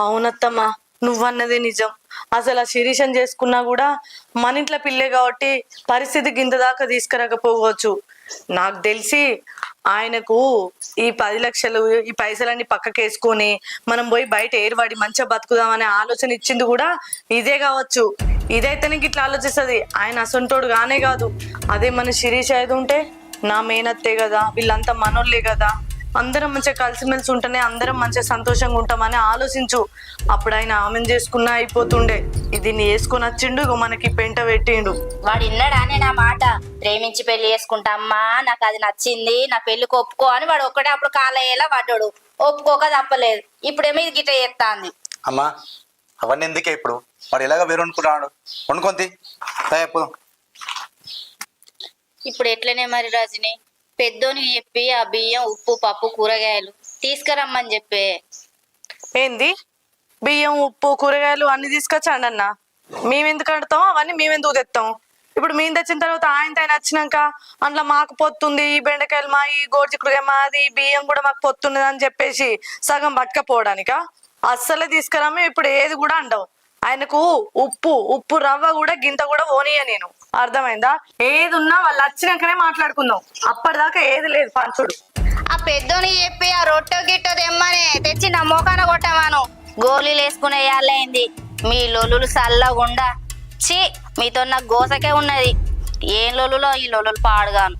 అవునత్తమ్మా, నువ్వన్నదే నిజం. అసలు ఆ శిరీషం చేసుకున్నా కూడా మన ఇంట్లో పిల్లే కాబట్టి పరిస్థితి గింత దాకా తీసుకురాకపోవచ్చు. నాకు తెలిసి ఆయనకు ఈ 10 లక్షలు ఈ పైసలన్నీ పక్కకేసుకొని మనం పోయి బయట ఏర్పడి మంచిగా బతుకుదామనే ఆలోచన ఇచ్చింది కూడా ఇదే కావచ్చు. ఇదైతేనే ఇట్లా ఆలోచిస్తుంది. ఆయన అసంటోడు గానే కాదు. అదే మన శిరీష ఏది ఉంటే నా మేనత్తే కదా, వీళ్ళంతా మనోళ్ళే కదా, అందరం మంచిగా కలిసిమెలిసి ఉంటేనే అందరం మంచిగా సంతోషంగా ఉంటామని ఆలోచించు. అప్పుడు ఆయన ఆమెను చేసుకున్నా అయిపోతుండే. దీన్ని వేసుకొని వచ్చిండు, ఇగో మనకి పెంట పెట్టిండు. వాడు విన్నాడానే నా మాట? ప్రేమించి పెళ్లి చేసుకుంటా అమ్మా, నాకు అది నచ్చింది, నా పెళ్లికి ఒప్పుకో అని వాడు ఒక్కడే అప్పుడు కాలయ్యేలా పడ్డాడు. ఒప్పుకోక తప్పలేదు. ఇప్పుడేమో ఇది గిట్ట చేస్తాంది. అమ్మా అవన్నీ ఎందుకే ఇప్పుడు? వాడు ఎలాగ వేరు వండుకున్నాడు, వండుకొంది పోదాం. ఇప్పుడు ఎట్లనే మరి రజని, పెద్దోనికి చెప్పి ఆ బియ్యం ఉప్పు పప్పు కూరగాయలు తీసుకురమ్మని చెప్పే. ఏంది? బియ్యం ఉప్పు కూరగాయలు అన్ని తీసుకొచ్చాండి అన్న. మేమెందుకు ఆడతాం అవన్నీ? మేమెందుకు తెస్తాం? ఇప్పుడు మేము తెచ్చిన తర్వాత ఆయన వచ్చినాక అందులో మాకు పొత్తుంది, ఈ బెండకాయలు మా, ఈ గోడ్చిక్కుడుకాయ మాది, బియ్యం కూడా మాకు పొత్తున్నది అని చెప్పేసి సగం పట్టుకపోవడానికా? అస్సలే తీసుకురాము. ఇప్పుడు ఏది కూడా అండవు. ఆయనకు ఉప్పు రవ్వ కూడా గింత కూడా ఓనియ నేను. అర్థమైందా? ఏది ఉన్నా వాళ్ళు వచ్చినాకనే మాట్లాడుకుందాం. అప్పటిదాకా ఏది లేదు పంచుడు. ఆ పెద్దోని చెప్పి ఆ రొట్టె గిట్టో తెమ్మనే తెచ్చి నా మోకాన కొట్టమాను. గోళీలు వేసుకునే యాళ్ళైంది. మీ లొల్లులు చల్లగుండా. ఛీ, మీతో నాకు గోసకే ఉన్నది. ఏం లొల్లులో ఈ లొల్లులు పాడుగాను.